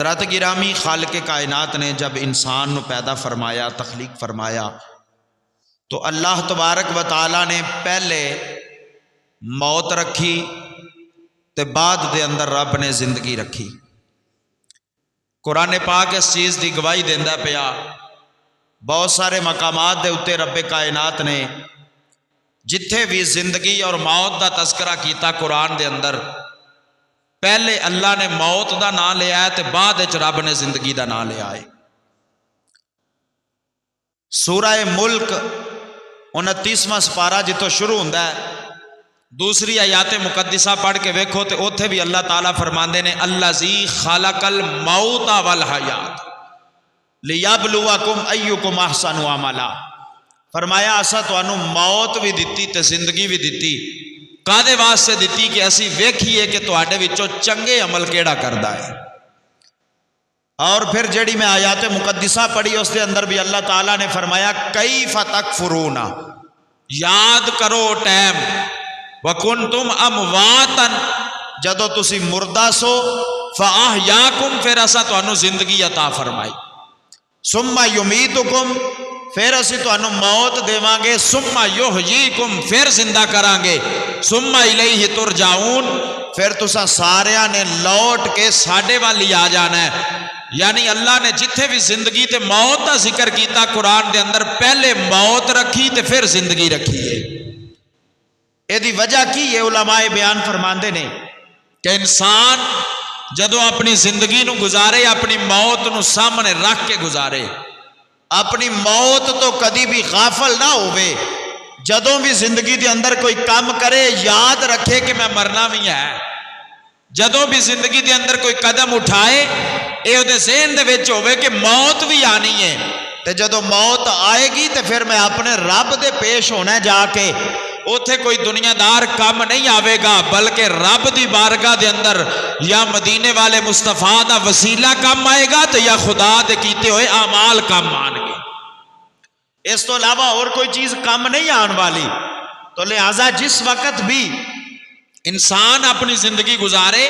حضرت گرامی خالق کائنات نے جب انسان نو پیدا فرمایا، تخلیق فرمایا، تو اللہ تبارک و تعالی نے پہلے موت رکھی تے بعد دے اندر رب نے زندگی رکھی۔ قرآن پاک اس چیز دی گواہی دیندا پیا، بہت سارے مقامات دے اتے رب کائنات نے جتھے بھی زندگی اور موت دا تذکرہ کیتا قرآن دے اندر، پہلے اللہ نے موت دا نام لیا ہے تے بعد وچ رب نے زندگی دا نام لیا ہے۔ سورہ ملک 29واں سپارہ جتوں شروع ہوندا ہے، دوسری آیات مقدسہ پڑھ کے ویکھو تے اوتھے بھی اللہ تعالیٰ فرماندے نے الذی خلق الموت والحیات لیبلوکم ایکم احسن عملا، فرمایا اسا تانوں موت بھی دتی تے زندگی بھی دتی، کادے واسطے دتی کہ اسی ویکھیے کہ تواڈے وچوں چنگے عمل کیڑا کردا ہے۔ اور پھر جڑی میں آیات مقدسہ پڑھی اس دے اندر بھی اللہ تعالیٰ نے فرمایا کیف تکفرون، یاد کرو ٹائم وکنتم امواتا، جدو تسی مردہ سو فاحیاکم، پھر اسا تانوں زندگی عطا فرمائی، ثم یمیتکم، پھر اسی تانوں موت دیواں گے، ثم یحییکم، پھر زندہ کران گے، ثم الیہ ترجعون، پھر تساں ساریاں نے لوٹ کے ساڈے وال ہی آ جانا ہے۔ یعنی اللہ نے جتھے بھی زندگی تے موت دا ذکر کیتا قرآن دے اندر، پہلے موت رکھی تے پھر زندگی رکھی ہے۔ اے دی وجہ کی ہے؟ علماء بیان فرماندے نے کہ انسان جدو اپنی زندگی نو گزارے، اپنی موت نو سامنے رکھ کے گزارے، اپنی موت تو کدی بھی غافل نہ ہوئے، جدوں بھی زندگی دے اندر کوئی کام کرے یاد رکھے کہ میں مرنا بھی ہے، جدوں بھی زندگی دے اندر کوئی قدم اٹھائے اے دے ذہن دے وچ ہوئے کہ موت بھی آنی ہے، تے جدوں موت آئے گی تے پھر میں اپنے رب دے پیش ہونا جا کے، اوتھے کوئی دنیا دار کام نہیں آوے گا، بلکہ رب دی بارگاہ دے اندر یا مدینے والے مصطفیٰ دا وسیلہ کام آئے گا تو یا خدا دے کیتے ہوئے اعمال کام آن گے، اس تو علاوہ اور کوئی چیز کام نہیں آن والی۔ تو لہٰذا جس وقت بھی انسان اپنی زندگی گزارے،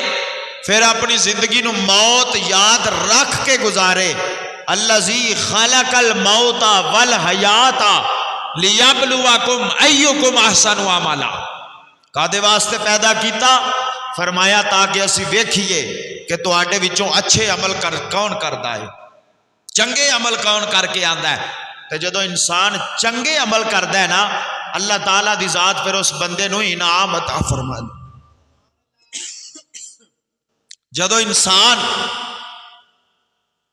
پھر اپنی زندگی نو موت یاد رکھ کے گزارے، الذی خلق الموت والحیات لیبلوکم ایکم احسن عملا، کادے واسطے پیدا کیتا؟ فرمایا تاکہ اسی ویکھیے کہ تواڈے وچوں اچھے عمل کون کردا ہے، چنگے عمل کون کر کے آندا ہے۔ تے جدو انسان چنگے عمل کردا ہے نا، اللہ تعالیٰ دی ذات پھر اس بندے نو انعام عطا فرماندی۔ جدو انسان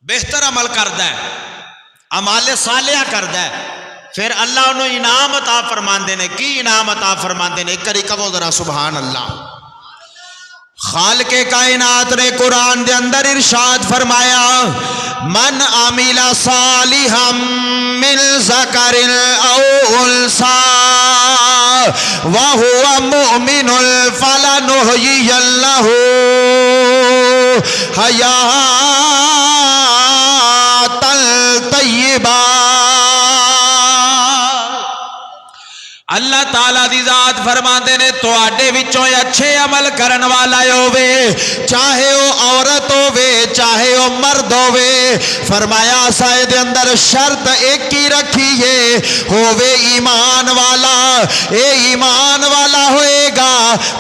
بہتر عمل کردا ہے، اعمال صالحہ کردا ہے، پھر اللہ انہوں انعام عطا فرماندے نے۔ کی انعام عطا فرماندے نے؟ کری کہو ذرا سبحان اللہ۔ خالق کائنات نے قرآن دے اندر ارشاد فرمایا من عمل صالحا من ذکر او انثی وهو مؤمن فلنحیینہ حیاۃ طیبہ۔ اللہ تعالیٰ دی ذات فرماندے نے تواڈے وچوں اچھے عمل کرن والا ہووے، چاہے وہ عورت ہووے چاہے وہ مرد ہووے، فرمایا اساں دے اندر شرط ایک ہی رکھی ہے، ہووے ایمان والا۔ اے ایمان والا ہوئے گا،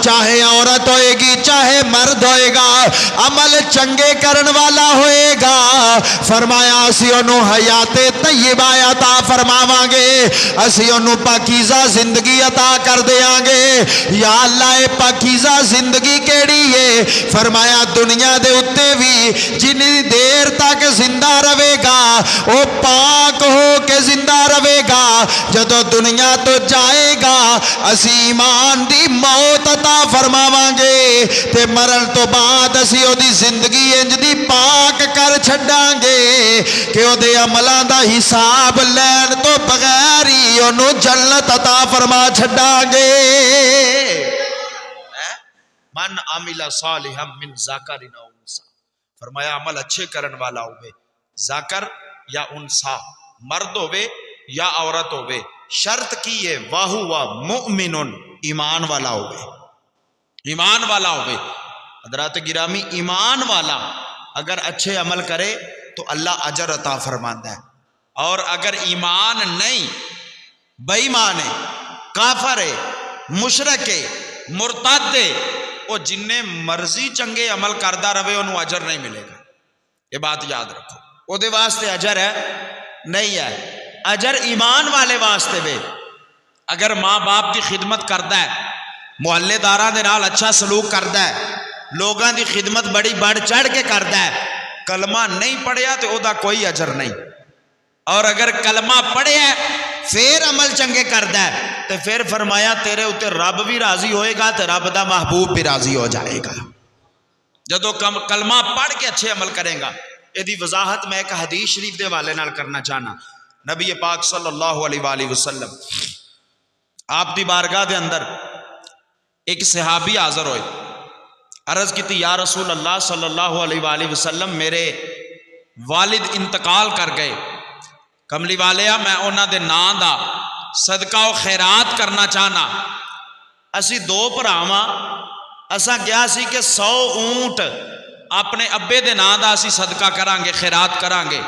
چاہے عورت ہوئے گی چاہے مرد ہوئے گا، عمل چنگے کرن والا ہوئے گا، فرمایا اسی انہوں حیات طیبہ عطا فرماواں گے، اسی انہوں پاکیزہ زندگی عطا کر دیاں گے۔ یا اللہ اے پاکیزہ زندگی کیڑی ہے؟ فرمایا دنیا دے اتے بھی جنی دیر تک زندہ رہے گا وہ پاک ہو کے زندہ رہے گا، جدو دنیا تو جائے گا اسی ایمان دی موت عطا فرماواں گے، تے مرن تو بعد اسی او دی زندگی انج دی پاک کر چھڈاں گے کہ او دے عملاں دا حساب لین تو بغیر ہی انہوں جنت عطا فرما چھڈاں گے۔ من عمل صالحا من ذکر او انثی، فرمایا عمل اچھے کرن والا ہوئے، ذکر یا انثی، مرد ہوئے یا عورت ہوئے، شرط کی ہے وَهُوَ مُؤْمِنٌ، ایمان والا ہوئے، ایمان والا ہوئے۔ حضرات گرامی ایمان والا اگر اچھے عمل کرے تو اللہ اجر عطا فرماتا ہے، اور اگر ایمان نہیں، بے ایمان ہے، کافر ہے، مشرک ہے، مرتد ہے، وہ جن مرضی چنگے عمل کرتا رہے انہوں اجر نہیں ملے گا. یہ بات یاد رکھو، وہ دے واسطے اجر ہے نہیں ہے. اجر ایمان والے واسطے وے. اگر ماں باپ کی خدمت کرتا ہے، محلے داراں دے نال اچھا سلوک کرتا ہے، لوگاں دی خدمت بڑی بڑھ چڑھ کے کرتا ہے، کلمہ نہیں پڑھیا تو او دا کوئی اجر نہیں. اور اگر کلمہ پڑھیا پھر عمل چنگے کرتا ہے تو پھر فرمایا تیرے اتنے رب بھی راضی ہوئے گا تو رب دا محبوب بھی راضی ہو جائے گا جدو کلمہ پڑھ کے اچھے عمل کرے گا. یہ وضاحت میں ایک حدیث شریف دے حوالے نال کرنا چاہنا. نبی پاک صلی اللہ علیہ وآلہ وسلم آپ دی بارگاہ دے اندر ایک صحابی حاضر ہوئے، عرض کی تھی یا رسول اللہ صلی اللہ علیہ وآلہ وسلم میرے والد انتقال کر گئے، کملی والیا میں انہاں دے نام دا صدقہ و خیرات کرنا چاہنا. اسی دو بھراواں اساں گیا سی کہ 100 اونٹ اپنے ابے دے نام دا اسی صدقہ کران گے، خیرات کران گے.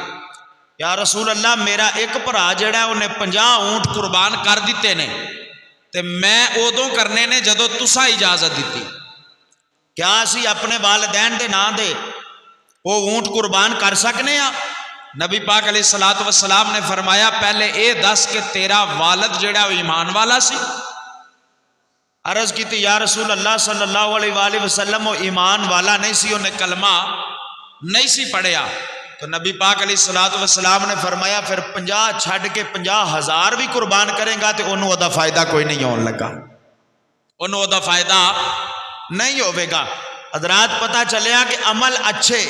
یا رسول اللہ میرا ایک بھرا جڑا ہے انہیں 50 اونٹ قربان کر دیتے نے تے میں ادوں کرنے نے جدو تساں اجازت دیتی. کیا اسی اپنے والدین دے نام دے وہ اونٹ قربان کر سکنے ہاں؟ نبی پاک علیہ الصلوۃ والسلام نے فرمایا پہلے اے دس کہ تیرا والد جڑا وہ ایمان والا سی؟ عرض کی تھی یا رسول اللہ صلی اللہ علیہ وآلہ وسلم وہ ایمان والا نہیں سی، انہیں کلمہ نہیں سی پڑھیا. تو نبی پاک علیہ الصلوۃ والسلام نے فرمایا پھر 50 چھڈ کے 50,000 بھی قربان کرے گا تو انہوں دا فائدہ کوئی نہیں ہون لگا، انہوں دا فائدہ نہیں ہوئے گا. حضرات پتہ چلیا کہ عمل اچھے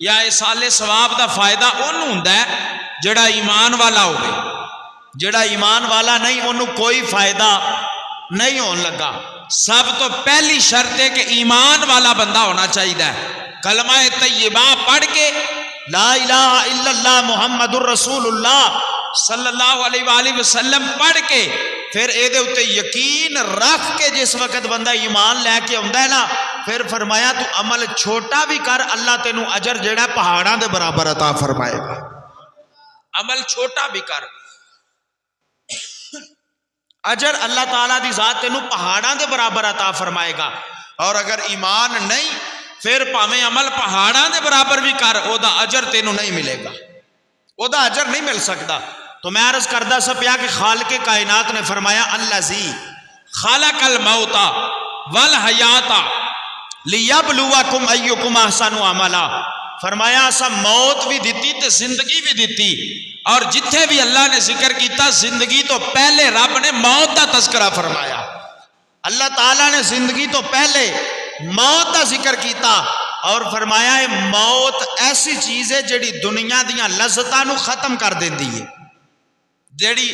یا ایصال ثواب دا فائدہ انہوں ہوندا ہے جڑا ایمان والا ہوئے، جڑا ایمان والا نہیں انہوں کوئی فائدہ نہیں ہون لگا. سب تو پہلی شرط ہے کہ ایمان والا بندہ ہونا چاہیے. کلمہ طیبہ پڑھ کے لا الہ الا اللہ محمد الرسول اللہ صلی اللہ علیہ وآلہ وسلم پڑھ کے پھر اے دے اتے یقین رکھ کے جس وقت بندہ ایمان لے کے آندا ہے نا پھر فرمایا تو عمل چھوٹا بھی کر اللہ تینوں اجر جڑا پہاڑاں دے برابر عطا فرمائے گا. عمل چھوٹا بھی کر اجر اللہ تعالیٰ دی ذات تینوں پہاڑاں دے برابر عطا فرمائے گا. اور اگر ایمان نہیں پھر پاویں عمل پہاڑاں دے برابر بھی کر او دا اجر تینوں نہیں ملے گا، او دا اجر نہیں مل سکتا. تو میں عرض کردہ سا پیا کہ خالق کائنات نے فرمایا الذی خلق الموت والحیات لیبلوکم ایکم احسن عملا. فرمایا اسا موت بھی دیتی تے زندگی بھی دیتی، اور جتھے بھی اللہ نے ذکر کیتا زندگی تو پہلے رب نے موت دا تذکرہ فرمایا. اللہ تعالیٰ نے زندگی تو پہلے موت دا ذکر کیتا اور فرمایا ہے موت ایسی چیز ہے جڑی دنیا دیاں لذتاں نو ختم کر دیندی ہے، جڑی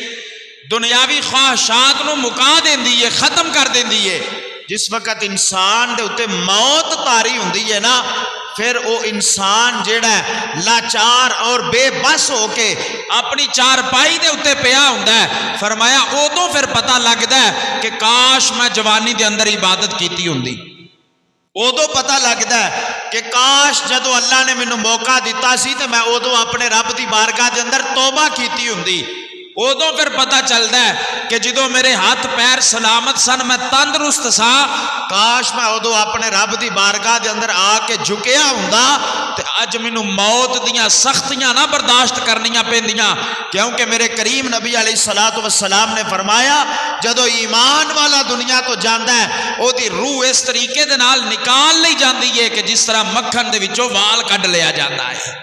دنیاوی خواہشات نو مکا دیندی ہے، ختم کر دیندی ہے. جس وقت انسان دے اتے موت طاری ہوندی ہے نا پھر وہ انسان جیڑا ہے لاچار اور بے بس ہو کے اپنی چارپائی دے اتے پیا ہوندا ہے. فرمایا ادوں پھر پتہ لگدا ہے کہ کاش میں جوانی دے اندر عبادت کیتی ہوندی، ادوں پتہ لگدا ہے کہ کاش جدو اللہ نے مینوں موقع دیتا سی تے میں ادوں اپنے رب دی بارگاہ دے اندر توبہ کیتی ہوندی. ادوں پھر پتہ چلدا ہے کہ جدو میرے ہاتھ پیر سلامت سن میں تندرست سا کاش میں ادو اپنے رب دی بارگاہ دے اندر آ کے جھکیا ہوندا تے اج مینوں موت دیاں سختیاں نہ برداشت کرنیاں پیندیاں. کیونکہ میرے کریم نبی علیہ الصلوۃ والسلام نے فرمایا جدو ایمان والا دنیا تو جاندا ہے او دی روح اس طریقے دے نال نکال لی جاندی ہے کہ جس طرح مکھن دے وچوں وال کڈ لیا جاندا ہے،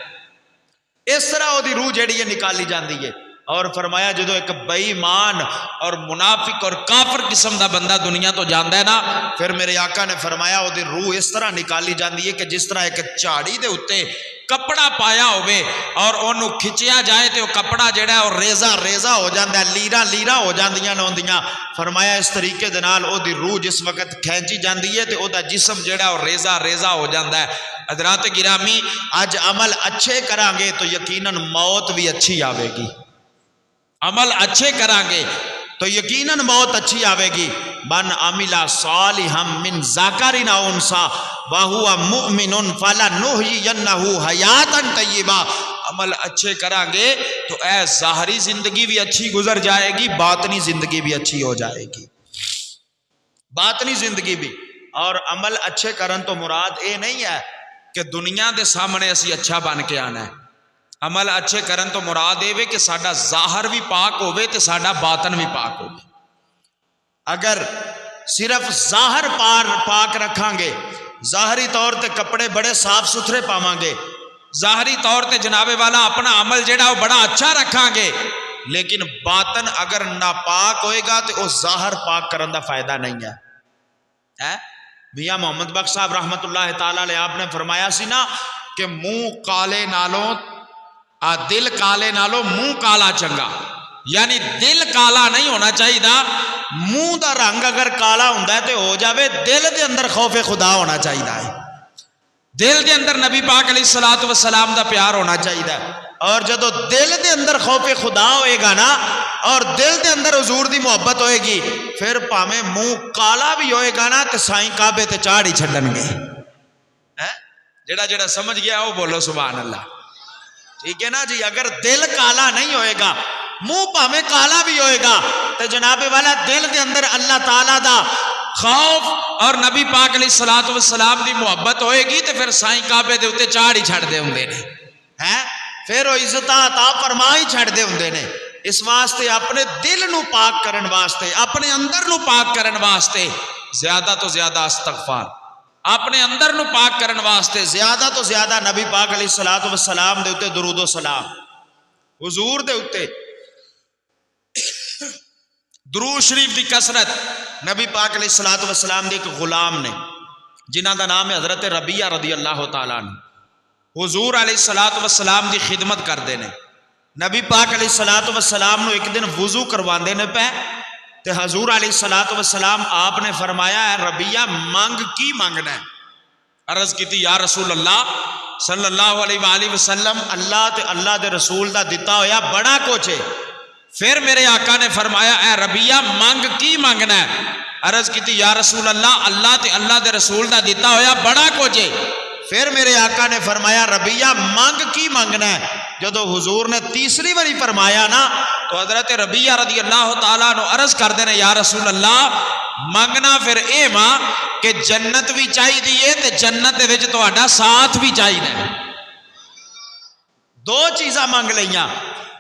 اس طرح او دی روح جڑی ہے نکالی جاندی ہے. اور فرمایا جدو ایک بے ایمان اور منافق اور کافر قسم دا بندہ دنیا تو جاندا ہے نا پھر میرے آقا نے فرمایا او دی روح اس طرح نکالی جاندی ہے کہ جس طرح ایک جھاڑی دے اتے کپڑا پایا ہوئے اور انہوں کھچیا جائے تو کپڑا جڑا ہے اور ریزہ ریزہ ہو جاندہ ہے، لیرہ لیرہ ہو جاندیاں ہوندیاں. فرمایا اس طریقے دے نال او دی روح جس وقت کھینچی جاندی ہے تو او دا جسم جڑا ہے اور ریزہ ریزہ ہو جاندہ ہے. حضرات گرامی آج عمل اچھے کران گے تو یقیناً موت بھی اچھی آوے گی. عمل اچھے کران گے تو یقیناً موت اچھی آوے گی. من عمل صالحا من ذکر او انثی وہو مؤمن فلنحیینہ حیاتا طیبہ. عمل اچھے کریں گے تو اے ظاہری زندگی بھی اچھی گزر جائے گی، باطنی زندگی بھی اچھی ہو جائے گی، باطنی زندگی بھی. اور عمل اچھے کرن تو مراد اے نہیں ہے کہ دنیا دے سامنے اسی اچھا بن کے آنا ہے. عمل اچھے کرن تو مراد اے کہ ساڈا ظاہر بھی پاک ہوئے تے ساڈا باطن بھی پاک ہوئے. اگر صرف ظاہر پاک رکھاں گے، ظاہری طور تے کپڑے بڑے صاف ستھرے پاواں گے، ظاہری طور تے جناب والا اپنا عمل جڑا وہ بڑا اچھا رکھاں گے، لیکن باطن اگر ناپاک ہوئے گا تو اس ظاہر پاک کرن دا فائدہ نہیں ہے. میاں محمد بخش صاحب رحمت اللہ تعالی علیہ آپ نے فرمایا سی نا کہ منہ کالے نالوں دل کالے نالوں منہ کالا چنگا. یعنی دل کالا نہیں ہونا چاہیے، منہ دا رنگ اگر کالا ہوندا ہے تے ہو جاوے، دل دے اندر خوف خدا ہونا چاہیے ہے، دل دے اندر نبی پاک علیہ الصلوۃ والسلام دا پیار ہونا چاہیے. اور جدو دل دے اندر خوف خدا ہوئے گا نا اور دل دے اندر حضور دی محبت ہوئے گی، پھر پاویں منہ کالا بھی ہوئے گا نا تے سائیں کعبے تے چاڑ ہی چھڈن گے. جڑا جڑا سمجھ گیا وہ بولو سبحان اللہ. ٹھیک ہے نا جی. اگر دل کالا نہیں ہوئے گا، منہ پاویں کالا بھی ہوئے گا، تو جناب والا دل دے اندر اللہ تعالیٰ دا خوف اور نبی پاک علیہ الصلوۃ والسلام دی محبت ہوئے گی تو پھر سائیں کعبے دے اوتے چاڑ ہی چھڑ دے ہوندے نے، پھر وہ عزت عطا فرما ہی چھڑ دے ہوندے نے. اس واسطے اپنے دل نو پاک کرن واسطے، اپنے اندر نو پاک کرن واسطے زیادہ تو زیادہ استغفار، اپنے اندر نو پاک کرن واسطے زیادہ تو زیادہ نبی پاک علیہ الصلوۃ والسلام دے اوتے درود و سلام، حضور دے اوتے درود شریف دی کثرت. نبی پاک علیہ الصلوۃ والسلام دے ایک غلام نے جنہ دا نام ہے حضرت ربیہ رضی اللہ تعالیٰ عنہ. حضور علیہ الصلوۃ والسلام دی خدمت کردے نے. نبی پاک علیہ الصلوۃ والسلام نو ایک دن وضو کرواندے نے پے تے حضور علیہ الصلوۃ والسلام آپ نے فرمایا ہے ربیہ مانگ کی مانگنا ہے؟ عرض کی تھی یا رسول اللہ صلی اللہ علیہ وآلہ وسلم اللہ تے اللہ دے رسول دا دتا ہویا بڑا کچھ ہے. پھر میرے آقا نے فرمایا اے ربیہ مانگ کی مانگنا ہے؟ عرض کی تھی یا رسول اللہ اللہ تے اللہ دے رسول دا دتا ہویا بڑا کچھ ہے. پھر میرے آقا نے فرمایا ربیہ مانگ کی مانگنا ہے؟ جدو حضور نے تیسری باری فرمایا نا تو حضرت ربیہ رضی اللہ تعالیٰ عنہ عرض کر دینے یا رسول اللہ مانگنا پھر اے ماں کہ جنت بھی چاہی دیئے تے جنت دے وچ تہاڈا ساتھ بھی چاہی دے. دو چیزاں مانگ لیاں.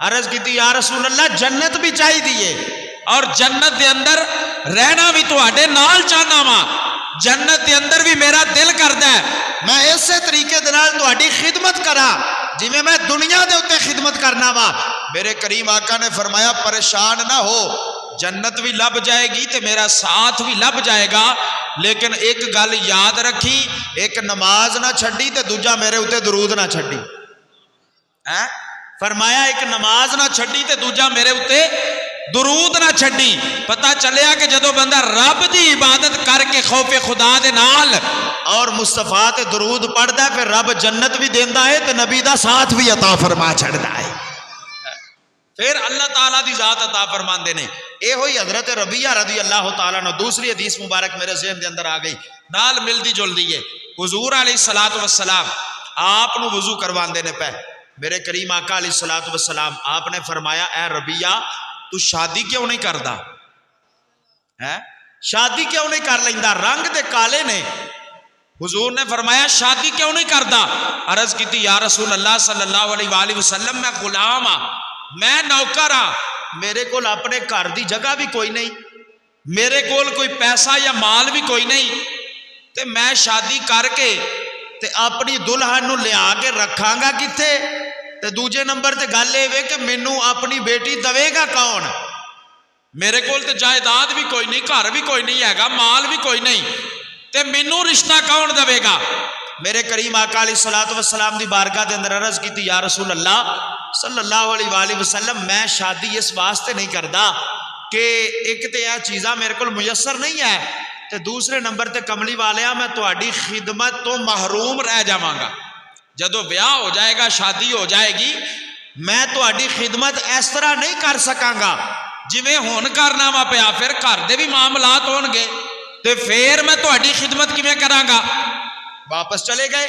عرض کی تھی یا رسول اللہ جنت بھی چاہی دیئے اور جنت دے اندر رہنا بھی تہاڈے نال چاہنا ماں، جنت دے اندر بھی میرا دل کردا ہے میں اسی طریقے دے نال تہاڈی خدمت کراں جی میں دنیا دے اوتے خدمت کرنا وا. میرے کریم آقا نے فرمایا پریشان نہ ہو، جنت بھی لب جائے گی تے میرا ساتھ بھی لب جائے گا، لیکن ایک گل یاد رکھی، ایک نماز نہ چھڈی تے دوجا میرے اوتے درود نہ چھڈی. فرمایا ایک نماز نہ چھڈی تے دوجا میرے اوتے درود نہ چھڈی. پتہ چلیا کہ جدو بندہ رب دی عبادت کر کے خوف خدا دے نال اور مصطفیٰ تے درود پڑھدا ہے پھر رب جنت بھی دیندا ہے تے نبی دا ساتھ بھی عطا فرما چھڑدا ہے. پھر اللہ تعالیٰ دی ذات عطا فرماندے نے. اے ہوئی حضرت ربیہ رضی اللہ تعالیٰ عنہ. دوسری حدیث مبارک میرے ذہن دے اندر آ گئی نال ملدی جلدی ہے. حضور علیہ الصلوۃ والسلام آپ نو وضو کرواندے نے پے. میرے کریم آقا علیہ الصلوۃ والسلام آپ نے فرمایا اے ربیہ تو شادی کیوں نہیں کردا؟ شادی کیوں نہیں کر لیندا؟ رنگ دے کالے نے. حضور نے فرمایا شادی کیوں نہیں کردا؟ عرض کی تھی یا رسول اللہ صلی اللہ علیہ وآلہ وسلم میں غلام ہاں، میں نوکر ہاں، میرے کول اپنے گھر دی جگہ بھی کوئی نہیں، میرے کول کوئی پیسہ یا مال بھی کوئی نہیں، تے میں شادی کر کے تے اپنی دلہن نو لیا کے رکھاں گا کتھے؟ تے دوجے نمبر تے گل اے کہ مینوں اپنی بیٹی دے گا کون؟ میرے کول تے جائیداد بھی کوئی نہیں، گھر بھی کوئی نہیں ہے گا، مال بھی کوئی نہیں، تے مینوں رشتہ کون دے گا؟ میرے کریم آقا علیہ الصلوۃ والسلام دی بارگاہ دے اندر عرض کیتی یا رسول اللہ صلی اللہ علیہ وآلہ وسلم میں شادی اس واسطے نہیں کردا کہ ایک تے یہ چیزاں میرے کول میسر نہیں ہے تے دوسرے نمبر تے کملی والیا میں تہاڈی خدمت تو محروم رہ جاواں گا. جدو بیاہ ہو جائے گا، شادی ہو جائے گی، میں تہاڈی خدمت اس طرح نہیں کر سکاں گا ਜਿਵੇਂ ਹੁਣ ਕਰਨਾ ਵਾ ਪਿਆ, ਫਿਰ ਘਰ ਦੇ ਵੀ ਮਾਮਲਾਤ ਹੋਣਗੇ ਤੇ ਫਿਰ ਮੈਂ ਤੁਹਾਡੀ ਖਿਦਮਤ ਕਿਵੇਂ ਕਰਾਂਗਾ। ਵਾਪਸ ਚਲੇ ਗਏ।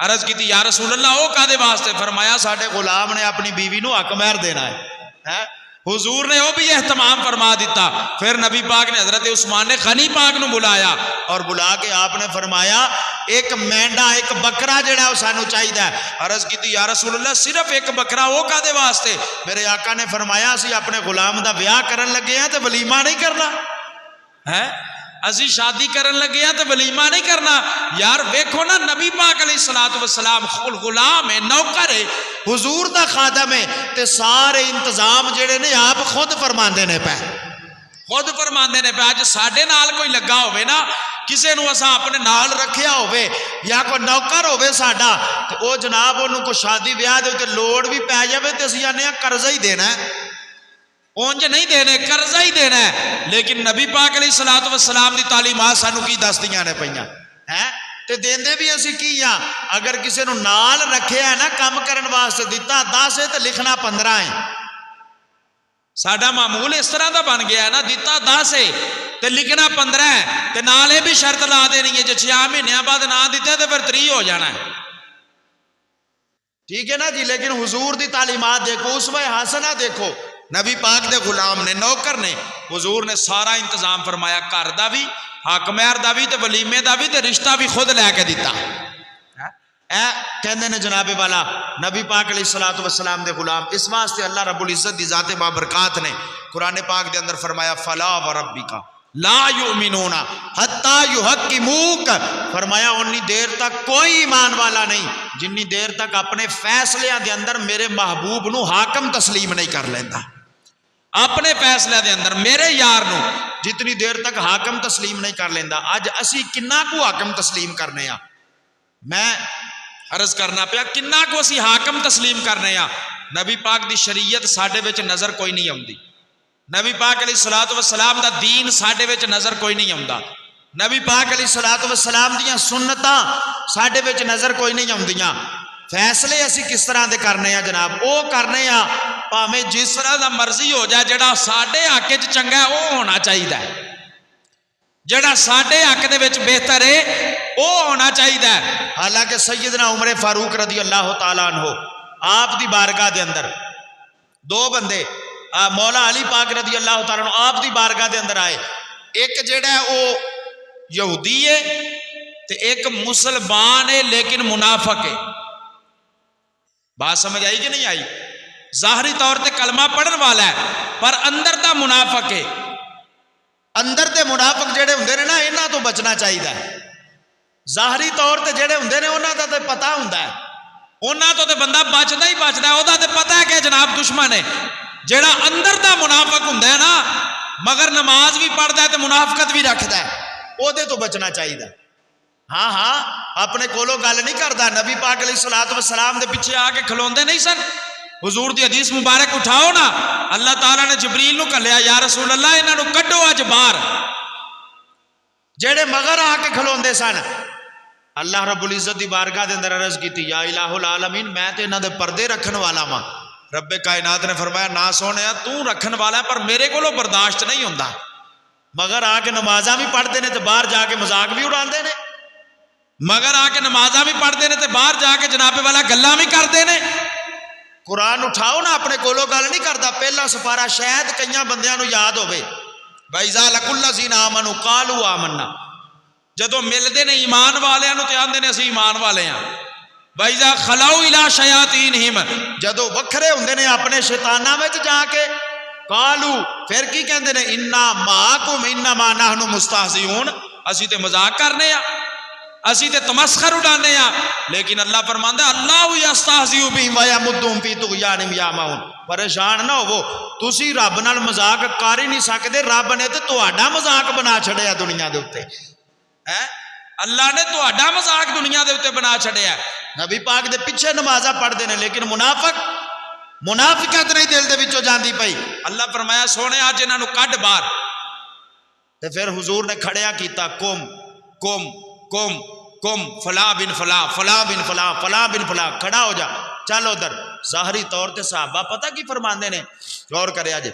عرض کی یا رسول اللہ وہ کادے واسطے؟ فرمایا ساڈے غلام نے اپنی بیوی نو حق مہر دینا ہے۔ حضور نے وہ بھی اہتمام فرما دیتا۔ پھر نبی پاک نے حضرت عثمان نے غنی پاک نو بلایا اور بلا کے آپ نے فرمایا ایک مینڈا ایک بکرا جڑا وہ سانو چاہیے۔ عرض کی یا رسول اللہ صرف ایک بکرا، وہ کادے واسطے؟ میرے آقا نے فرمایا اسی اپنے غلام دا بیاہ کرن لگے ہیں تے ولیمہ نہیں کرنا ہے، اسی شادی کرن لگے ہیں تے ولیمہ نہیں کرنا۔ یار ویکھو نا نبی پاک علیہ الصلوۃ والسلام غلام ہے، نوکر ہے، حضور دا خادم ہے، تے سارے انتظام جڑے نے آپ خود فرماندے نے پے، خود فرماندے نے پے۔ اج ساڈے نال کوئی لگا ہوئے نا، کسے نو اساں اپنے نال رکھیا ہوئے یا کوئی نوکر ہوئے ساڈا، تے او جناب انہوں کو شادی بیاہ دے تے لوڑ بھی پے جاوے تے اسی آنے قرضہ ہی دینا ہے، اونج نہیں دینے، قرضہ ہی دینا ہے۔ لیکن نبی پاک علیہ الصلوۃ والسلام دی تعلیمات سانو کی دستیاں نے پئیاں ہیں تے دیندے بھی اسی کی ہاں۔ اگر کسے نو نال رکھے ہے نا کام کرن واسطے دیتا 10 ہے تے لکھنا 15 ہے۔ ساڈا معمول اس طرح دا بن گیا ہے نا، دیتا 10 ہے تے لکھنا 15 ہے، تے نالے بھی شرط لا دینی ہے جے 6 مہینے بعد نہ دیتے تے پھر 3 ہو جانا ہے، ٹھیک ہے نا جی۔ لیکن حضور دی تعلیمات دیکھو، اسوہ حسنہ دیکھو، نبی پاک دے غلام نے، نوکر نے، حضور نے سارا انتظام فرمایا، گھر دا بھی، حق مہر دا بھی تے ولیمے دا بھی تے رشتہ بھی خود لے کے دیتا۔ اے کہندے نے جناب والا نبی پاک علیہ الصلوۃ والسلام دے غلام، اس واسطے اللہ رب العزت دی ذات بابرکات نے قرآن پاک دے اندر فرمایا فلا وربک لا یؤمنون حتی یحکموک، فرمایا انی دیر تک کوئی ایمان والا نہیں جنی دیر تک اپنے فیصلے دے اندر میرے محبوب نو حاکم تسلیم نہیں کر لیندا، اپنے فیصلے دے اندر میرے یار نو جتنی دیر تک حاکم تسلیم نہیں کر لیندا۔ اج اسی کنہ کو حاکم تسلیم کرنے ہاں، میں عرض کرنا پیا کنہ کو اسی حاکم تسلیم کرنے ہاں۔ نبی پاک دی شریعت ساڈے وچ نظر کوئی نہیں آؤندی، نبی پاک علیہ الصلوۃ والسلام دا دین ساڈے وچ نظر کوئی نہیں آوندا، نبی پاک علیہ الصلوۃ والسلام دیاں سنتاں ساڈے وچ نظر کوئی نہیں آوندیاں۔ فیصلے اسی کس طرح دے کرنے ہیں جناب؟ او کرنے ہیں پاویں جس طرح دا مرضی ہو جائے، جڑا ساڈے حق وچ چنگا ہے او ہونا چاہیے، جڑا ساڈے حق دے وچ بہتر ہے او ہونا چاہیے۔ حالانکہ سیدنا عمر فاروق رضی اللہ تعالیٰ عنہ آپ دی بارگاہ دے اندر دو بندے مولا علی پاک رضی اللہ تعالیٰ عنہ آپ دی بارگاہ دے اندر آئے، ایک جڑا ہے او یہودی ہے تے ایک مسلمان ہے لیکن منافق ہے۔ بات سمجھ آئی کہ نہیں آئی؟ ظاہری طور تے کلمہ پڑھن والا ہے پر اندر دا منافق ہے۔ اندر دے منافق جڑے ہوندے نے نا انہاں تو بچنا چاہیے، ظاہری طور تے جڑے ہوندے نے انہاں دا تے پتہ ہوندا ہے، انہاں تو تے بندہ بچدا ہی بچدا ہے، او دا تے پتہ ہے کہ جناب دشمن ہے۔ جڑا اندر دا منافق ہوندا ہے نا مگر نماز بھی پڑھدا ہے تے منافقت بھی رکھدا ہے، او دے تو بچنا چاہیے۔ ہاں ہاں اپنے کولو گل نہیں کردا، نبی پاک علیہ الصلوۃ والسلام دے پیچھے آ کے کھلوندے نہیں سن۔ حضور دی حدیث مبارک اٹھاؤ نا، اللہ تعالیٰ نے جبریل نو کہلیا یا رسول اللہ انہاں نو کڈو اج باہر، جڑے مگر آ کے کھلوندے سن۔ اللہ رب العزت دی بارگاہ دے اندر عرض کیتی یا الہ العالمین میں تے انہاں دے پردے رکھن والا ماں۔ رب کائنات نے فرمایا نہ سونیا تو رکھن والا ہے پر میرے کولو برداشت نہیں ہوندا، مگر آ کے نمازاں بھی پڑھتے نے تے باہر جا کے مذاق بھی اڑاندے نے، مگر آ کے نمازاں بھی پڑھتے نے تے باہر جا کے جناب والا گلاں بھی کرتے نے۔ قرآن اٹھاؤ نا، اپنے کولو گل نہیں کرتا۔ پہلا سپارہ شاید کئیاں بندیاں نو یاد ہوئے، وَإِذَا لَقُوا الَّذِينَ آمَنُوا قَالُوا آمَنَّا، جدو ملتے نے ایمان والے نو تے آندے نے اسی ایمان والے ہاں۔ وَإِذَا خَلَوْا إِلَىٰ شَيَاطِينِهِمْ، جدو وکھرے ہوندے نے اپنے شیطاناں وچ جا کے قالوا، پھر کی کہندے نے اِنَّا مَعَكُمْ إِنَّمَا نَحْنُ مُسْتَهْزِئُونَ، اسی تے مذاق کرنے ہاں، اسی تے تمسخر اڑانے ہاں۔ لیکن اللہ فرماندا ہے اللہ یستہزئ بہم ویمدہم فی طغیانہم یعمہون، پریشان نہ ہوو، تسی رب نال مذاق کر ہی نہیں سکدے، رب نے تے تہاڈا مذاق بنا چھڑیا دنیا دے اوتے، اللہ نے تہاڈا مذاق دنیا دے اوتے بنا چھڑیا۔ نبی پاک دے پیچھے نمازاں پڑھدے نے لیکن منافقت نہیں دل دے وچوں جاندی پئی۔ اللہ فرمایا سونے اج انہاں نو کڈ باہر، تے پھر حضور نے کھڑیا کیتا قم قم قم قم فلاں بن فلاں فلاں بن فلاں فلاں بن فلاں، کھڑا ہو جا چل ادھر۔ ظاہری طور تے صحابہ پتہ کی فرماندے نے، غور کریا جے،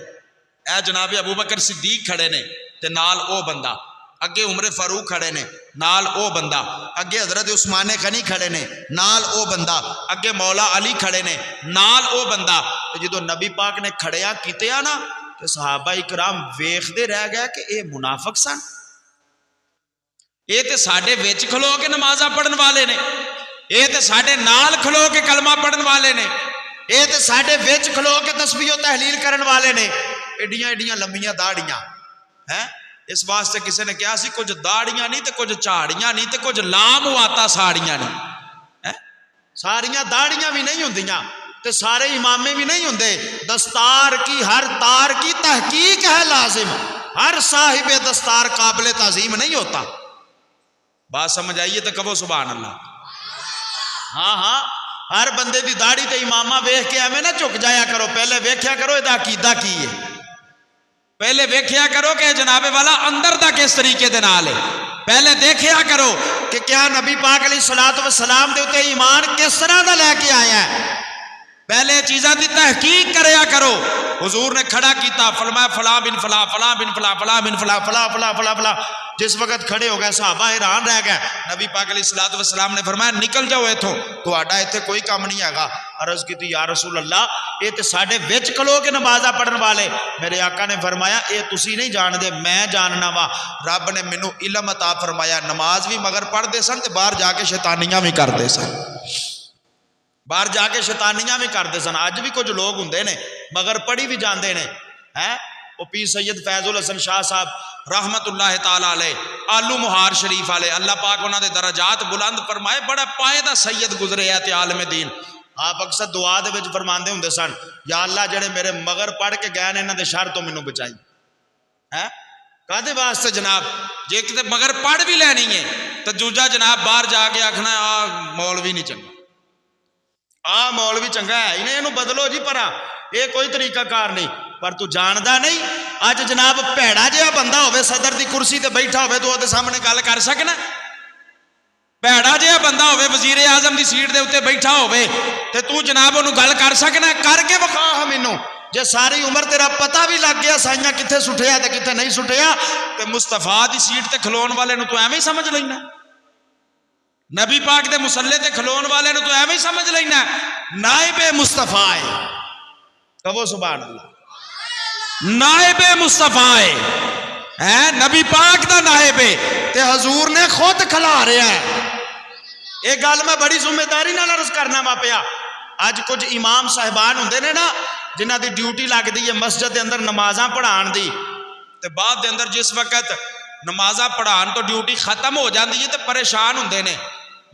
اے جناب ابو بکر صدیق کھڑے نے تے نال او بندہ اگے عمر فاروق کھڑے نے نال او بندہ، اگے حضرت عثمان غنی کھڑے نے نال او بندہ، اگے مولا علی کھڑے نے نال او بندہ. جدو نبی پاک نے کھڑیا کیتے نا کہ صحابہ اکرام ویکھدے رہ گئے کہ اے منافق سن، اے تے ساڈے وچ کھلو کے نمازاں پڑھن والے نے، اے تے ساڈے نال کھلو کے کلمہ پڑھن والے نے، اے تے ساڈے وچ کھلو کے تسبیح و تحلیل کرن والے نے. ایڈیاں ایڈیاں لمبیاں داڑیاں ہیں. اس واسطے کسی نے کہا سی کچھ داڑیاں نہیں تے کچھ چاڑیاں نہیں تے کچھ لام ہواتا ساڑیاں نہیں. ساریاں داڑیاں بھی نہیں ہوندیاں تے سارے امامے بھی نہیں ہوندے. دستار کی ہر تار کی تحقیق ہے لازم، ہر صاحب دستار قابل تعظیم نہیں ہوتا. بات سمجھ آئیے تو کہو سبحان اللہ. ہاں ہاں، ہر بندے دی داڑھی تے امامہ ویکھ کے ایویں نہ چک جایا کرو، پہلے ویکھیا کرو ادا عقیدہ کی ہے، پہلے ویکھیا کرو کہ جناب والا اندر دا کس طریقے دے نال ہے، پہلے دیکھیا کرو کہ کیا نبی پاک علیہ الصلوۃ والسلام دے اوتے ایمان کس طرح دا لے کے آیا ہے، پہلے چیزاں دی تحقیق کریا کرو. حضور نے کھڑا کیتا، فرمایا فلاں بن فلاں فلاں بن فلاں فلاں بن فلاں فلاں فلاں فلاں فلاں. جس وقت کھڑے ہو گئے صحابہ حیران رہ گئے. نبی پاک علیہ الصلوۃ والسلام نے فرمایا نکل جاؤ ایتھوں، تہاڈا ایتھے کوئی کام نہیں ہے گا. عرض کی یا رسول اللہ اے تے ساڈے وچ کھلو کے نمازاں پڑھن والے. میرے آقا نے فرمایا اے تسی نہیں جان دے، میں جاننا وا. رب نے مینوں علم عطا فرمایا، نماز بھی مگر پڑھ دے سن تے باہر جا کے شیطانیاں بھی کردے سن، باہر جا کے شیطانیاں بھی کردے سن. اج بھی کچھ لوگ ہوندے نے مگر پڑھی بھی جاندے نے. وہ پیر سید فیض الحسن شاہ صاحب رحمت اللہ تعالی علیہ آلو مہار شریف والے، اللہ پاک انہاں دے درجات بلند فرمائے، بڑا پائے دا سید گزرے ہے تے عالم دین. آپ اکثر دعا دے وچ فرماندے ہوندے سن یا اللہ جڑے میرے مگر پڑھ کے گئے نے انہاں دے شر تو مینوں بچائی. کادے واسطے جناب؟ جے کتے مگر پڑھ بھی لینی ہے تو دوجا جناب باہر جا کے آکھنا آ مولوی نہیں چنگا، آ مولوی چنگا ہے انہیں اینو بدلو جی پرا، یہ کوئی طریقہ کار نہیں. پر تو جاندا نہیں اج جناب بھیڑا جہا بندہ ہوے صدر دی کرسی تے بیٹھا ہوے تو وہ سامنے گل کر سکنا؟ بھیڑا جہا بندہ ہوے وزیر اعظم دی سیٹ دے اوتے بیٹھا ہوے تے تو جناب انہوں گل کر سکنا؟ کر کے بخا مینوں. جے ساری عمر تیرا پتہ بھی لگ گیا سائیاں کتھے سٹیا تے کتھے نہیں سٹیا تے مصطفیٰ دی سیٹ تے کھلون والے نوں تو ایویں سمجھ لینا، نبی پاک دے مصلے تے کھلون والے نوں تو ایویں سمجھ لینا نائب مصطفیٰ ہے. کہو سبحان اللہ. نائب مصطفیٰ ہے، نبی پاک دا نائب ہے تے حضور نے خود کھلا رہا ہے. ایک گل میں بڑی ذمہ داری نال عرض کرنا وا پیا. اج کچھ امام صاحبان ہوندے نے نا جنہاں دی ڈیوٹی لگدی ہے مسجد دے اندر نمازاں پڑھان دی، تے بعد دے اندر جس وقت نمازاں پڑھان تو ڈیوٹی ختم ہو جاندی ہے تے پریشان ہوندے نے.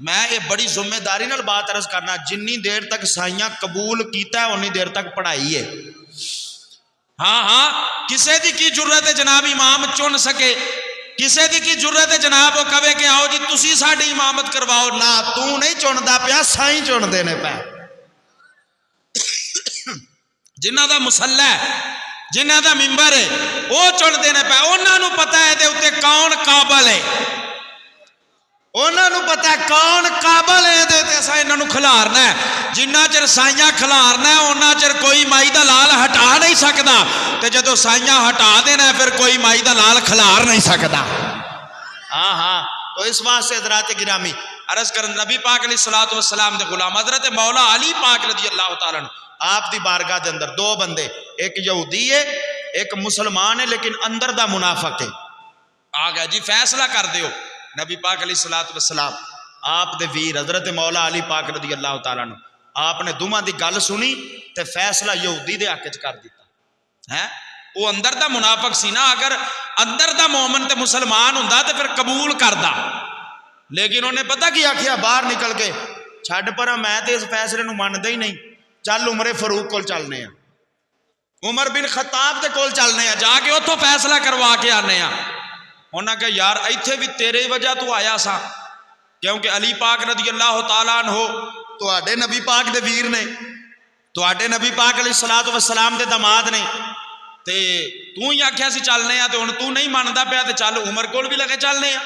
میں یہ بڑی ذمہ داری نال بات عرض کرنا، جنی دیر تک سائیاں قبول کیتا ہے انی دیر تک پڑھائی ہے. ہاں ہاں، کسے دی کی جرت ہے جناب امام چن سکے، کسے دی کی جرت ہے جناب وہ کہے کہ آؤ جی تسی ساڈی امامت کرواؤ؟ نہ تو نہیں چندا پیا، سائیں چن دینے پے. جنہ دا مصلی ہے، جنہ دا ممبر ہے وہ چن دینے پے. انہاں نوں پتہ ہے دے اوتے کون قابل ہے، انہاں نوں پتہ ہے کون قابل ہے دے تے اساں انہاں نوں کھلارنا ہے. جنہ چر سائیاں کھلارنا ہے انہاں چر کوئی مائی دا لال ہٹا نہیں سکدا، تے جدو سائیاں ہٹا دینا ہے پھر کوئی مائی دا لال کھلار نہیں سکدا. ہاں ہاں، تو اس واسطے حضرات گرامی عرض کرن نبی پاک علیہ الصلوۃ والسلام دے غلام حضرت مولا علی پاک رضی اللہ تعالیٰ عنہ آپ دی بارگاہ دے اندر دو بندے، ایک یہودی ہے ایک مسلمان ہے لیکن اندر دا منافق ہے. آ گیا جی فیصلہ کر دیو. نبی پاک علیہ الصلوۃ والسلام آپ دے ویر حضرت مولا علی پاک رضی اللہ تعالیٰ عنہ آپ نے دوواں دی گل سنی تے فیصلہ یہودی دے حق وچ کر دیتا ہے. وہ اندر دا منافق سی نا، اگر اندر دا مومن تے مسلمان ہوندا تے پھر قبول کردا، لیکن انہیں پتہ کی آکھیا باہر نکل کے چھڈ پرا میں تے اس فیصلے نوں مندا ہی نہیں، چل عمر فاروق کول چلنے ہیں، عمر بن خطاب دے کول چلنے ہیں، جا کے اتھوں فیصلہ کروا کے آنے ہیں. انہاں کہا یار ایتھے بھی تیرے وجہ تو آیا سا، کیونکہ علی پاک رضی اللہ تعالیٰ عنہ تواڈے نبی پاک دے ویر نے، تواڈے نبی پاک علیہ الصلوۃ والسلام دے داماد نے، تے تو ہی آکھیا سی چلنے ہیں تے ہن تو نہیں مندا پیا تے چل عمر کول بھی لگے چلنے ہیں.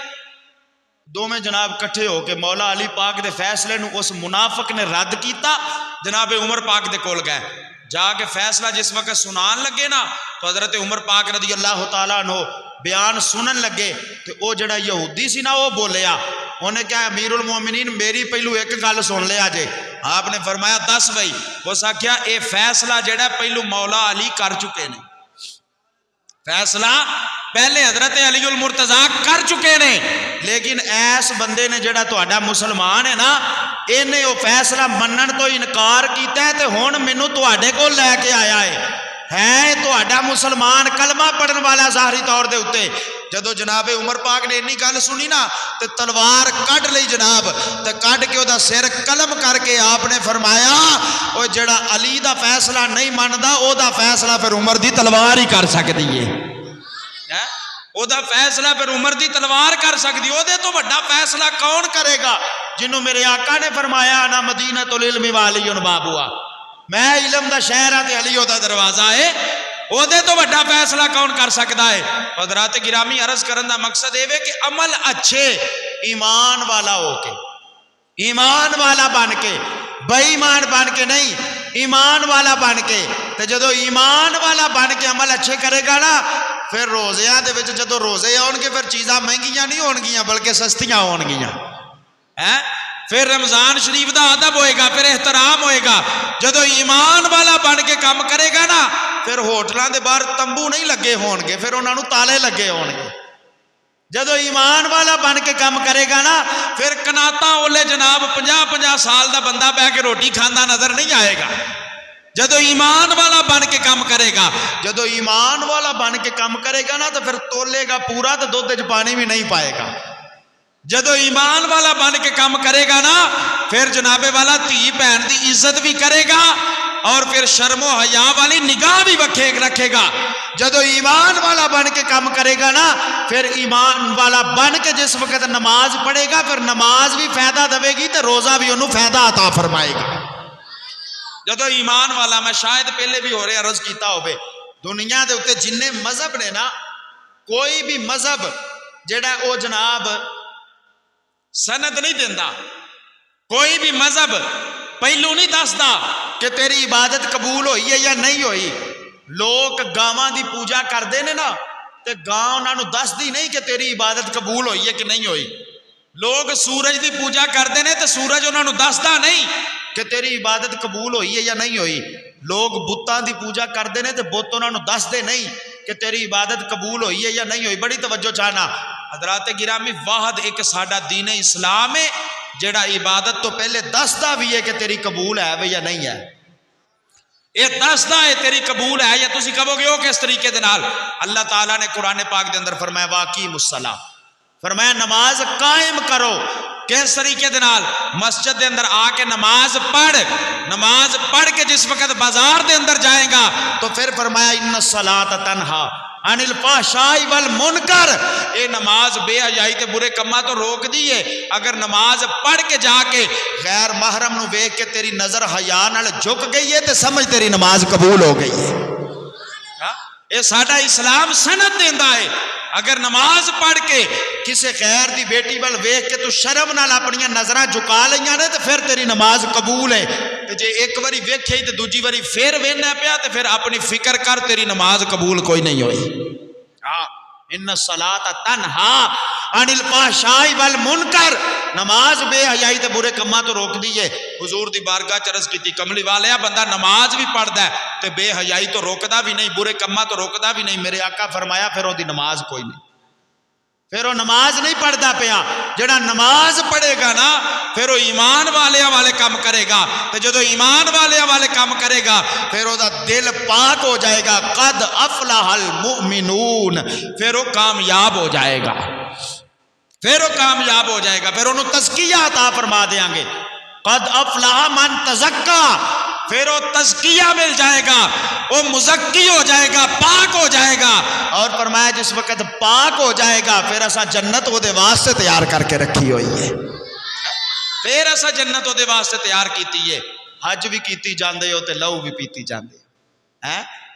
دوویں جناب کٹھے ہو کے مولا علی پاک دے فیصلے نو اس منافق نے رد کیتا، جناب عمر پاک دے کول گئے. جا کے فیصلہ جس وقت سنان لگے نا تو حضرت عمر پاک رضی اللہ تعالیٰ عنہ بیان سنن لگے تو وہ جڑا یہودی سی نا وہ بولیا، انہیں کہا امیر المومنین میری پہلو ایک گل سن لیا جے۔ آپ نے فرمایا دس بھائی۔ اس آخیا اے فیصلہ جڑا پہلو مولا علی کر چکے نے، فیصلہ پہلے حضرت علی المرتضیٰ کر چکے نے، لیکن ایس بندے نے جڑا تہاڈا مسلمان ہے نا، انہیں وہ فیصلہ منن تو انکار کیتا ہے تے ہن مینوں تہاڈے کول لے کے آیا ہے تہاڈا مسلمان کلمہ پڑھن والا ظاہری طور دے اتے۔ جدو جناب عمر پاک نے انی گل سنی نا تے تلوار کڈ لئی جناب، تے کڈ کے او دا سر قلم کر کے آپ نے فرمایا او جڑا علی دا فیصلہ نہیں مندا او دا فیصلہ پھر عمر دی تلوار ہی کر سکدی ہے، او دا فیصلہ پھر عمر دی تلوار کر سکتی، او دے تو بڑا فیصلہ کون کرے گا؟ جنہوں میرے آقا نے فرمایا انا مدینۃ العلم والی بابوا، میں علم دا شہر ہاں تے علی او دا دروازہ ہے، او دے تو بڑا فیصلہ کون کر سکتا ہے؟ حضرات گرامی عرض کرن دا مقصد یہ ہے کہ عمل اچھے ایمان والا ہو کے، ایمان والا بن کے، بے ایمان بن کے نہیں، ایمان والا بن کے، تے جدو ایمان والا بن کے عمل اچھے کرے گا نا، پھر روزیاں دے وچ جدو روزے آن گے پھر چیزاں مہنگیاں نہیں ہون گیاں بلکہ سستیاں ہون گیاں، پھر رمضان شریف دا ادب ہوئے گا، پھر احترام ہوئے گا۔ جدو ایمان والا بن کے کام کرے گا نا، پھر ہوٹلاں دے باہر تمبو نہیں لگے ہون گے، پھر انہاں نوں تالے لگے ہون گے۔ جدو ایمان والا بن کے کام کرے گا نا، پھر کناتا اولے جناب 50-50 سال دا بندہ بہ کے روٹی کھاندا نظر نہیں آئے گا۔ جدو ایمان والا بن کے کام کرے گا، جدو ایمان والا بن کے کام کرے گا نا تو پھر تولے گا پورا تو دودھ وچ پانی بھی نہیں پائے گا۔ جدو ایمان والا بن کے کام کرے گا نا، پھر جناب والا دھی بہن دی عزت بھی کرے گا اور پھر شرم و حیا والی نگاہ بھی رکھے گا۔ جدو ایمان والا بن کے کام کرے گا نا، پھر ایمان والا بن کے جس وقت نماز پڑھے گا، پھر نماز بھی فائدہ دے گی تو روزہ بھی انہوں فائدہ عطا فرمائے گا۔ جدو ایمان والا، میں شاید پہلے بھی ہو رہے عرض کیتا ہوئے، دنیا دے اتے جننے مذہب نے نا، کوئی بھی مذہب جڑا او جناب سند نہیں دیندہ، کوئی بھی مذہب پہلو نہیں دستا کہ تیری عبادت قبول ہوئی ہے یا نہیں ہوئی۔ لوگ گاواں دی پوجا کردے نے نا، تے گاں انہاں نوں دس دی نہیں کہ تیری عبادت قبول ہوئی ہے کہ نہیں ہوئی۔ لوگ سورج دی پوجا کردے نے تے سورج انہاں نوں دسدا نہیں کہ تیری عبادت قبول ہوئی ہے یا نہیں ہوئی۔ لوگ بتاں دی پوجا کردے نے تے بت انہاں نوں دس دے نہیں کہ تیری عبادت قبول ہوئی ہے یا نہیں ہوئی۔ بڑی توجہ چاہنا حضرات گرامی، واحد ایک ساڈا دین اسلام ہے جڑا عبادت تو پہلے دسدا بھی ہے کہ تیری قبول ہے یا نہیں ہے۔ یہ دسدا ہے تیری قبول ہے یا تسی کہو گے او کس طریقے دے نال؟ اللہ تعالیٰ نے قرآن پاک دے اندر فرمایا واقیم الصلاۃ، فرمایا نماز قائم کرو۔ کس طریقے دے نال؟ مسجد دے اندر آ کے نماز پڑھ کے جس وقت بازار دے اندر جائے گا تو پھر فرمایا ان الصلاۃ تنہا عن الفحشاء والمنکر، اے نماز بے حیائی تے برے کماں تو روک دیئے۔ اگر نماز پڑھ کے جا کے غیر محرم نو ویکھ کے تیری نظر حیا نال جھک گئی ہے تے سمجھ تیری نماز قبول ہو گئی ہے۔ اے ساڈا اسلام سند دیندا ہے، اگر نماز پڑھ کے کسے غیر دی بیٹی ول ویکھ کے تو شرم نال اپنی نظراں جھکا لیاں نے تے پھر تیری نماز قبول ہے۔ تے جے ایک واری ویکھے تے دوجی واری پھر ویکھنا پیا تے پھر اپنی فکر کر، تیری نماز قبول کوئی نہیں ہوئی۔ ان الصلاۃ تنہا عن الفحشاء والمنکر، نماز بے حیائی تے برے کماں تو روک دیئے۔ حضور دی بارگاہ چ عرض کیتی کملی والیا بندہ نماز بھی پڑھدا ہے تے بے حیائی تو روکدا بھی نہیں، برے کماں تو روکدا بھی نہیں۔ میرے آقا فرمایا پھر وہ دی نماز کوئی نہیں، پھر وہ نماز نہیں پڑھدا پیا۔ جڑا نماز پڑھے گا نا پھر وہ ایمان والے کام کرے گا، تے جدو ایمان والے کام کرے گا پھر وہ دا دل پاک ہو جائے گا۔ قد افلح المؤمنون، پھر وہ کامیاب ہو جائے گا، پھر انہوں تزکیہ عطا فرما دیاں گے۔ قد افلح من تزکا، پھر وہ تزکیہ مل جائے گا، وہ مزکی ہو جائے گا، پاک ہو جائے گا۔ اور فرمایا جس وقت پاک ہو جائے گا پھر اسا جنت وہ دے واسطے تیار کر کے رکھی ہوئی ہے، پھر اسا جنت وہ دے واسطے تیار کیتی ہے۔ حج بھی کیتی جاندے ہو تے لہو بھی پیتی جاندے ہو،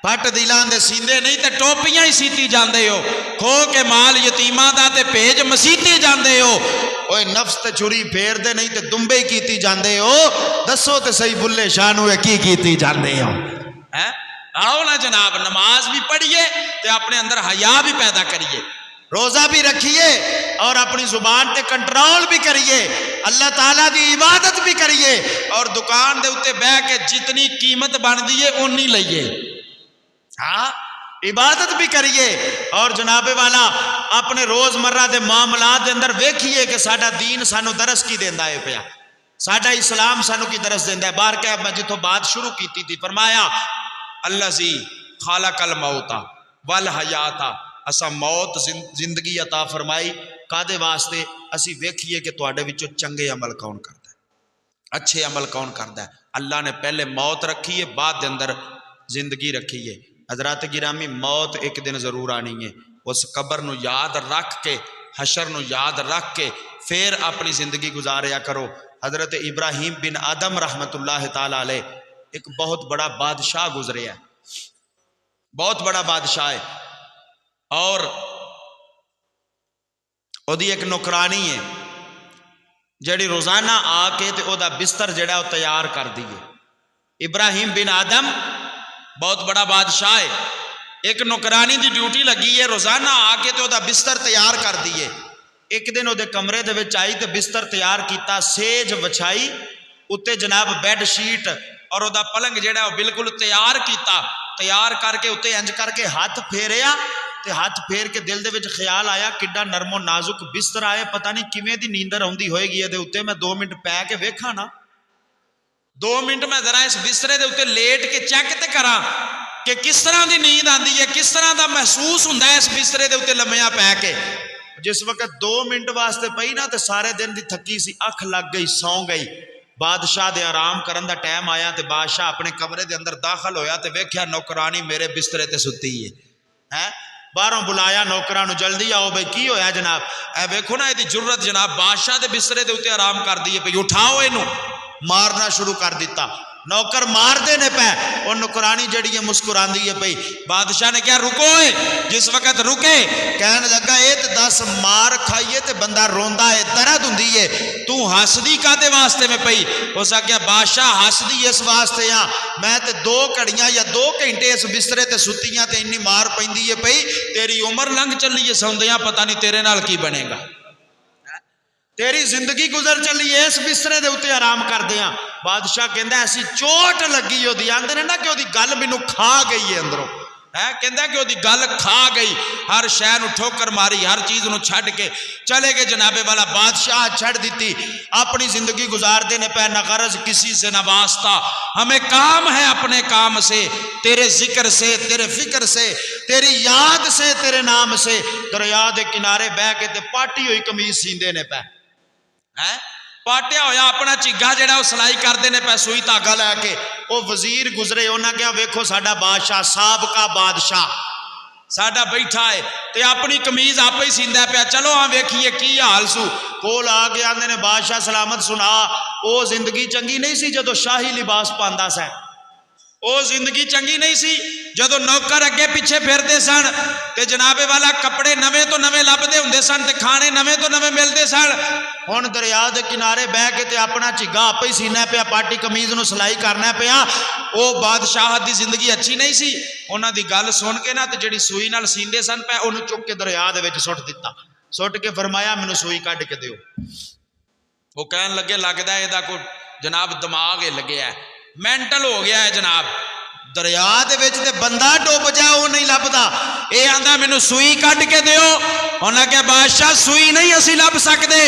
پٹ دلان دے سیندے نہیں تے ٹوپیاں ہی سیتی جاندے ہو، کھو کے مال یتیماں دا تے بھیج مسیتی جاندے ہو، اوے نفس تے چھری پھیر دے نہیں تے دمبے کیتی جاندے ہو۔ دسو تے صحیح بلے شان ہوئے کی کیتی جاندے ہو؟ آؤ نا جناب، نماز بھی پڑھیے تے اپنے اندر حیا بھی پیدا کریے۔ روزہ بھی رکھیے اور اپنی زبان تے کنٹرول بھی کریے، اللہ تعالیٰ دی عبادت بھی کریے، اور دکان دے اتے بہ کے جتنی قیمت بن دیئے اونی لئیے، ہاں عبادت بھی کریے، اور جناب والا اپنے روز مرہ دے معاملات دے اندر ویکھیے کہ ساڈا دین سانو درس کی دیندا ہے پیا، ساڈا اسلام سانو کی درس دیندا ہے۔ بار کہ میں جتوں بات شروع کیتی تھی فرمایا الذی خالق الموت والحیات، اسا موت زندگی عطا فرمائی کادے واسطے؟ اسی ویکھیے کہ تواڈے وچوں چنگے عمل کون کردا ہے، اچھے عمل کون کردا ہے۔ اللہ نے پہلے موت رکھی ہے، بعد دے اندر زندگی رکھی ہے۔ حضرات گرامی موت ایک دن ضرور آنی ہے، اس قبر نو یاد رکھ کے، حشر نو یاد رکھ کے پھر اپنی زندگی گزاریا کرو۔ حضرت ابراہیم بن آدم رحمت اللہ تعالی علیہ ایک بہت بڑا بادشاہ گزرے ہے، بہت بڑا بادشاہ ہے، اور دی ایک نوکرانی ہے جڑی روزانہ آ کے تے او دا بستر جڑا وہ تیار کر دیے۔ ابراہیم بن آدم بہت بڑا بادشاہ ہے، ایک نوکرانی دی ڈیوٹی لگی ہے روزانہ آ کے تے او دا بستر تیار کر دیے۔ ایک دن وہ کمرے دے وچ آئی تے بستر تیار کیتا، سیج وچھائی، اتے جناب بیڈ شیٹ اور وہ پلنگ جڑا وہ بالکل تیار کیتا، تیار کر کے اتے انج کر کے ہاتھ پھیریا، تے ہاتھ پھیر کے دل دے وچ خیال آیا کڈا نرم و نازک بستر آئے، پتہ نہیں کیویں دی نیندر آندی ہوئے گی دے اتے، میں 2 منٹ پے کے ویکھاں نا، 2 منٹ میں ذرا اس بسترے دے اتے لیٹ کے چیک تے کراں کہ کس طرح دی نیند آندی ہے، کس طرح دا محسوس ہوندا ہے اس بسترے دے اتے لمیاں پے کے۔ جس وقت 2 منٹ واسطے پئی نا تے سارے دن دی تھکی سی، اکھ لگ گئی، سو گئی۔ بادشاہ دے آرام کرن دا ٹائم آیا تے بادشاہ اپنے کمرے دے اندر داخل ہویا تے ویکھیا نوکرانی میرے بسترے تے ستی ہے، باہروں بلایا نوکراں نو، جلدی آؤ بھئی کی ہویا جناب؟ اے ویکھو نا یہ جرت جناب، بادشاہ دے بسترے دے اوتے آرام کر دیے پئی، اٹھاؤ اینو، مارنا شروع کر دیتا۔ نوکر مار دینے پہ، اور نوکرانی جڑی ہے مسکراندی ہے پئی۔ بادشاہ نے کیا رکو ہے، جس وقت رکے کہنے لگا اے تے 10 مار کھائیے تے بندہ روندا ہے، درد ہوندی ہے، تو ہسدی کادے واسطے میں پئی؟ اس آخیا بادشاہ ہسدی اس واسطے ہاں، میں تے 2 گھڑیاں یا 2 گھنٹے اس بسترے تے ستیاں تے انی مار پیندی ہے پئی، تیری عمر لنگ چلی ہے سوندیاں، پتہ نہیں تیرے نال کی بنے گا، تیری زندگی گزر چلی ہے اس بسترے دے اوتے آرام کر دیاں۔ بادشاہ کہندا ایسی چوٹ لگی ہو دی، آندے نے نا کہ وہ دی گل مینوں کھا گئی ہے اندروں، کہندا کہ وہ دی گل کھا گئی، ہر شے نو ٹھوکر ماری، ہر چیز نو چھڈ کے چلے گئے جناب والا۔ بادشاہ چھڑ دیتی، اپنی زندگی گزار دینے پہ، نہ غرض کسی سے نہ واسطہ، ہمیں کام ہے اپنے کام سے، تیرے ذکر سے، تیرے فکر سے، تیری یاد سے، تیرے نام سے۔ دریا دے کنارے بہ کے تے پاٹی ہوئی قمیض سیندے نے پہ، پاٹیا ہویا اپنا چگا جڑا وہ سلائی کر دینے پہ، سوئی دھاگا لے کے۔ وہ وزیر گزرے، انہاں کیا ویکھو ساڈا بادشاہ، سابقہ بادشاہ ساڈا بیٹھا ہے تے اپنی قمیض آپ ہی سیندا پیا، چلو ہاں ویکھیے کی حال سو۔ کول آ کے آندے نے بادشاہ سلامت سنا، او زندگی چنگی نہیں سی جدو شاہی لباس پاندا سا، او زندگی چنگی نہیں سی جدو نوکر اگے پیچھے پھردے سن تے جناب والا کپڑے نویں تو نویں لبدے ہوندے سن تے کھانے نویں تو نویں ملدے سن۔ ہن دریا دے کنارے بہ کے تے اپنا چگا آپ ہی سینا پیا، پاٹی قمیض نو سلائی کرنا پیا۔ او بادشاہت دی زندگی اچھی نہیں سی، انہاں دی گل سن کے نا تے جڑی سوئی نال سیندے سن پہ انہوں چک کے دریا دے وچ سٹ دتا، سٹ کے فرمایا مینوں سوئی کڈ کے دیو۔ وہ کہن لگے لگدا ہے دا کوئی جناب دماغ ہل گیا ہے، مینٹل ہو گیا ہے جناب، دریا دے وچ تے بندہ ڈوب جائے وہ نہیں لبدا، اے آندا مینوں سوئی کڈ کے دیو۔ انہاں کہ بادشاہ سوئی نہیں اسی لب سکدے۔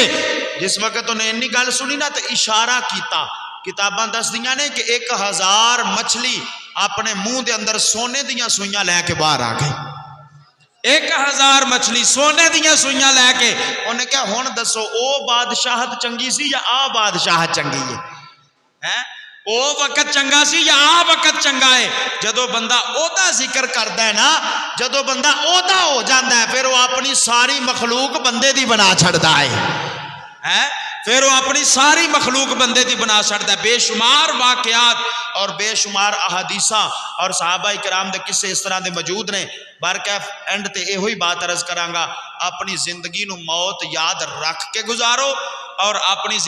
جس وقت انہیں انی گل سنی نا تے اشارہ کیتا، کتاباں دس دیاں نے کہ 1000 مچھلی اپنے منہ دے اندر سونے دیاں سوئیاں لے کے باہر آ گئی، 1000 مچھلی سونے دیاں سوئیاں لے کے۔ انہیں کہا ہن دسو او بادشاہت چنگی سی یا آ بادشاہت چنگی ہے؟ او وقت چنگا سی یا آ وقت چنگا ہے؟ جدو بندہ اودا ذکر کردا ہے نا، جدو بندہ اودا ہو جاندا ہے، پھر وہ اپنی ساری مخلوق بندے دی بنا چھڑدا ہے، پھر وہ اپنی ساری مخلوق بندے دی بنا چھڑدا ہے۔ بے شمار واقعات اور بے شمار احادیثاں اور صحابہ کرام دے قصے اس طرح دے موجود نے۔ برکیف اینڈ تے یہ ہوئی بات عرض کراں گا، اپنی زندگی نو موت یاد رکھ کے گزارو، اور اپنی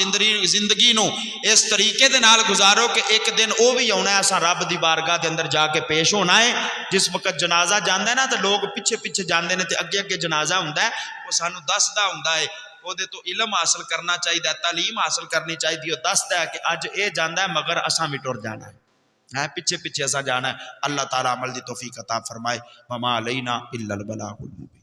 زندگی نو اس طریقے دے نال گزارو کہ ایک دن وہ بھی آنا ہے اساں رب دی بارگاہ دے اندر جا کے پیش ہونا ہے. جس وقت جنازہ جاندا ہے نا تو لوگ پیچھے پیچھے جاندے نے تے اگے اگے جنازہ ہوندا ہے وہ سانو دسدا ہوندا ہے وہ دے تو علم حاصل کرنا چاہیے تعلیم حاصل کرنی چاہیے دسدا ہے کہ اج اے جاندا ہے مگر اساں بھی ٹر جانا ہے پیچھے پیچھے اساں جانا ہے. اللہ تعالی عمل دی توفیق عطا فرمائے. وما علینا الا البلاغ المبین.